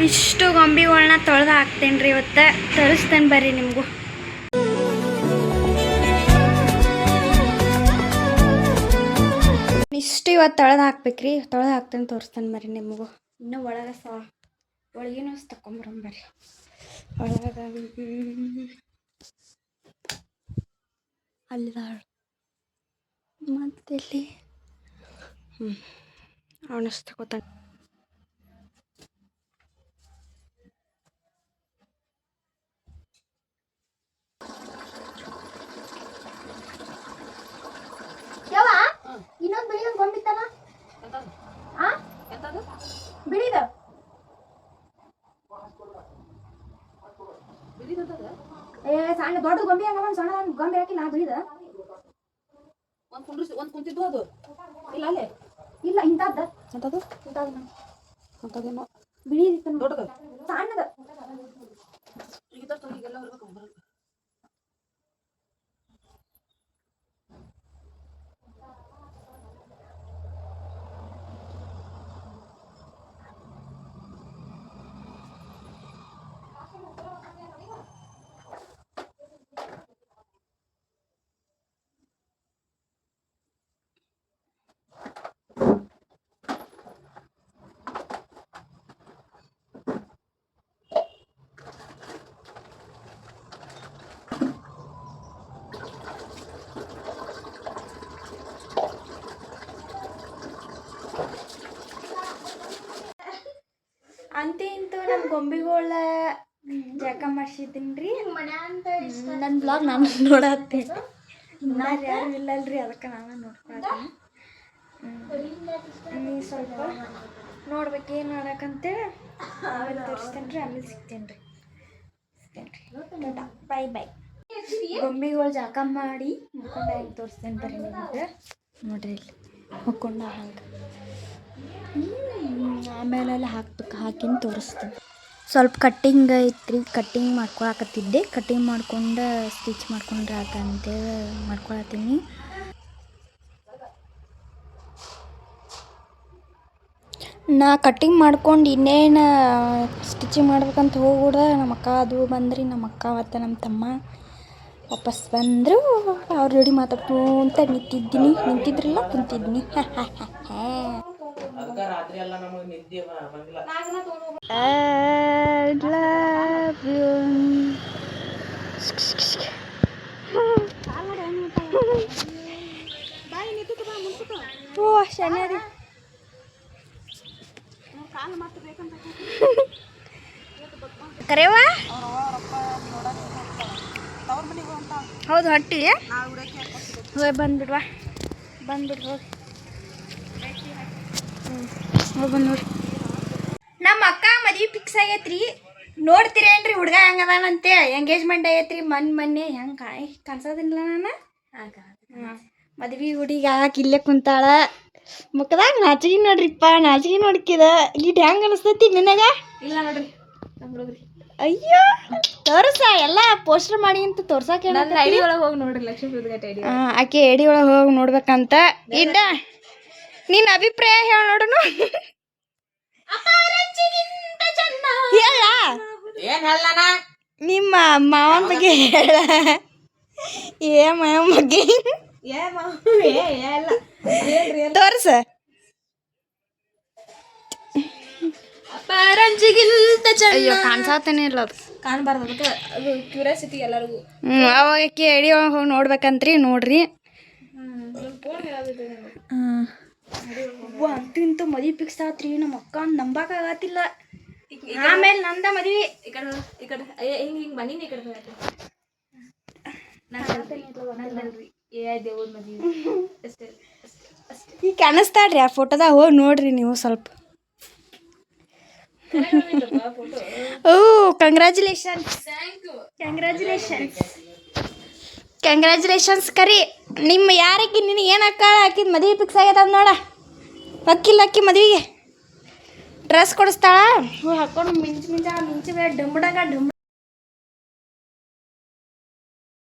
ಇಷ್ಟು ಗೊಂಬಿಗಳನ್ನ ತೊಳೆದು ಹಾಕ್ತೇನೆ ರೀ ಇವತ್ತು. ತರಿಸ್ತೇನೆ ಬರ್ರಿ ನಿಮಗೂ. ಇಷ್ಟು ಇವತ್ತು ತೊಳೆದು ಹಾಕ್ಬೇಕ್ರಿ. ತೊಳೆದು ಹಾಕ್ತೇನೆ, ತೋರಿಸ್ತೇನೆ ಬರ್ರಿ ನಿಮಗೂ. ಇನ್ನೂ ಒಳಗೆ ಒಳಗಿನೂ ತಕೊಂಬರಂಬರ್ರಿ. ಒಳಗೆ ಅಲ್ಲಿದಾಳು ಮತ್ತೆಲ್ಲಿ ಅವನಷ್ಟು ತಗೋತಾನೆ. ಇನ್ನೊಂದು ಬಿಳಿ ಗೊಂಬಿತ್ತಲ್ಲ ಬಿಳಿದ ಸಣ್ಣ ದೊಡ್ಡ ಗೊಂಬಿ ಹಂಗ ಒಂದ್ ಸಣ್ಣ ಗೊಂಬಿ ಹಾಕಿಲ್ಲ ಬಿಳಿದ ಒಂದ್ ಕುಂತಿದ್ದು ಅದು ಇಲ್ಲ ಅಲ್ಲೇ ಇಲ್ಲ ಇಂಥದ್ದು ಬಿಳಿ ದೊಡ್ಡದು ಸಣ್ಣದ ಅಂತೂ ಇಂತೂ ನಮ್ಮ ಗೊಂಬಿಗಳ ಜಳಕ ಮಾಡಿಸಿದ್ದೀನಿ ರೀ. ನನ್ನ ಬ್ಲಾಗ್ ನಾನು ನೋಡತ್ತೇನೆ. ಯಾರು ಇಲ್ಲಲ್ರಿ, ಅದಕ್ಕೆ ನಾನು ನೋಡ್ಕೊಳ್ತೀನಿ. ನೀವು ಸ್ವಲ್ಪ ನೋಡ್ಬೇಕು ಏನು ನೋಡಕ್ಕಂತೇಳಿ ಆಮೇಲೆ ತೋರಿಸ್ತೇನೆ ರೀ. ಆಮೇಲೆ ಸಿಗ್ತೇನೆ ರೀ. Bye bye. ಗೊಂಬಿಗಳು ಜಳಕ ಮಾಡಿ ಮುಕ್ಕೊಂಡ ಹೆಂಗೆ ತೋರಿಸ್ತೇನೆ ಬರ್ರಿ ನಿಮಗೆ. ನೋಡ್ರಿ ಇಲ್ಲಿ ಮುಕ್ಕೊಂಡ ಹಂಗೆ ಆಮೇಲೆಲ್ಲ ಹಾಕಿನ ತೋರಿಸ್ತೀನಿ. ಸ್ವಲ್ಪ ಕಟ್ಟಿಂಗ್ ಐತ್ರಿ, ಕಟ್ಟಿಂಗ್ ಮಾಡ್ಕೊಳಕತ್ತಿದ್ದೆ. ಕಟ್ಟಿಂಗ್ ಮಾಡ್ಕೊಂಡು ಸ್ಟಿಚ್ ಮಾಡ್ಕೊಂಡ್ರೆ ಆತಂತೇಳಿ ಮಾಡ್ಕೊಳತ್ತೀನಿ. ನಾ ಕಟ್ಟಿಂಗ್ ಮಾಡ್ಕೊಂಡು ಇನ್ನೇನು ಸ್ಟಿಚಿಂಗ್ ಮಾಡ್ಬೇಕಂತ ಹೋಗ್ಬಿಡ ನಮ್ಮ ಅಕ್ಕ ಅದು ಬಂದ್ರಿ. ನಮ್ಮ ಅಕ್ಕ ಮತ್ತು ನಮ್ಮ ತಮ್ಮ ವಾಪಸ್ ಬಂದರು. ಅವ್ರ ಜೋಡಿ ಮಾತಾಡ್ತು ಅಂತ ನಿಂತಿದ್ರಲ್ಲ ಕುಂತಿದ್ನಿ. ರಾತ್ರಿ ಎಲ್ಲ ನಮಗೆ ನಿದ್ದೆ ಬಂದಿಲ್ಲ. I love you. ಓ ಶನಿಯಾರಿ ಕರೆವಾ ಹೌದು ಹೊಟ್ಟಿ ಹೋಗಿ ಬಂದ್ಬಿಡ್ವಾ. ಬಂದ್ಬಿಡ್ರಿ ಹೋಗಿ. ಹೋಗಿ ಬಂದು ನೋಡಿ. ನಮ್ಮ ಅಕ್ಕ ಮದ್ವೆ ಫಿಕ್ಸ್ ಆಗೈತ್ರಿ. ನೋಡ್ತೀರೇನ್ರಿ ಹುಡುಗ ಹೆಂಗದಾನಂತೆ. ಎಂಗೇಜ್ಮೆಂಟ್ ಆಗೈತ್ರಿ ಮೊನ್ನೆ. ಹೆಂಗೆ ಕಾಣಿಸೋದಿಲ್ಲ ನಾನು. ಮದ್ವೆ ಹುಡುಗಿ ಹಾಕಿ ಇಲ್ಲೇ ಕುಂತಾಳ. ಮುಖದಾಗ ನಾಚಿಗೆ ನೋಡ್ರಿಪ್ಪ, ನಾಚಿಗೆ ನೋಡ್ಕಿದ. ಇಟ್ ಹೆಂಗೆ ಅನಿಸ್ತೈತಿ ನಿನಗೆ? ಇಲ್ಲ ನೋಡ್ರಿ ಅಯ್ಯೋ ತೋರ್ಸ ಎಲ್ಲ ಪೋಸ್ಟರ್ ಮಾಡಿ ಅಂತ ತೋರ್ಸಕ್ಕೆ ಐಡಿ ಒಳಗೆ ಹೋಗಿ ನೋಡ್ರಿ. ಲಕ್ಷ್ಮೀ ಐಡಿ ಆಕೆ ಐಡಿ ಒಳಗೆ ಹೋಗಿ ನೋಡ್ಬೇಕಂತ ಇಡ್ಡ. ನಿನ್ನ ಅಭಿಪ್ರಾಯ ಹೇಳ ನೋಡುನು. ಹೇಳ ಏನ್ ಹೇಳಣ? ನಿಮ್ಮ ಮಾವನ ಬಗ್ಗೆ ಹೇಳ. ಮಾವನ ಬಗ್ಗೆ ತೋರ್ಸ. ಪರಂಜಿಗಿಂತ ಅಯ್ಯೋ ಕಾಣ್ಸಾತನೇ ಇಲ್ಲ ಅದು. ಕಾಣಬಾರ್ದು, ಅದಕ್ಕೆ ಅದು ಕ್ಯೂರಿಯಾಸಿಟಿ ಎಲ್ಲರಿಗೂ. ಅವಾಗಕ್ಕೆ ಐಡಿ ಒಳಗೆ ಹೋಗಿ ನೋಡ್ಬೇಕಂತ್ರಿ. ನೋಡ್ರಿ ಅಂತೂ ಇಂತೂ ಮದ್ವೆ ಫಿಕ್ಸ್ ಆತ್ರಿ. ನಮ್ಮ ಅಕ್ಕ ನಂಬಕ್ ಆಗತ್ತಿಲ್ಲ. ಆಮೇಲೆ ನಂದ ಮದ್ವಿ ಈ ಕಡೆ ಹಿಂಗ್ ಬಂದಿನಿ. ಈ ಕಡೆ ದೇವ್ರ ಮದ್ವಿ ಅಷ್ಟೇ. ಈಗ ಕಾಣಿಸ್ತಾಳ್ರಿ ಆ ಫೋಟೋದಾಗ. ಹೋಗಿ ನೋಡ್ರಿ ನೀವು ಸ್ವಲ್ಪ. ಓ ಕಂಗ್ರ್ಯಾಚುಲೇಷನ್ಸ್ ಕರಿ. ನಿಮ್ಮ ಯಾರಕ್ಕಿ ನಿನ್ನ ಏನು ಅಕ್ಕಾಳ ಹಾಕಿದ್ ಮದುವೆ ಫಿಕ್ಸ್ ಆಗ್ಯದ ನೋಡ. ಅಕ್ಕಿಲ್ಲ ಅಕ್ಕಿ ಮದುವೆಗೆ ಡ್ರೆಸ್ ಕೊಡಿಸ್ತಾಳ. ಹಾಕೊಂಡು ಮಿಂಚಿ ಡಂಬುಡಾಗ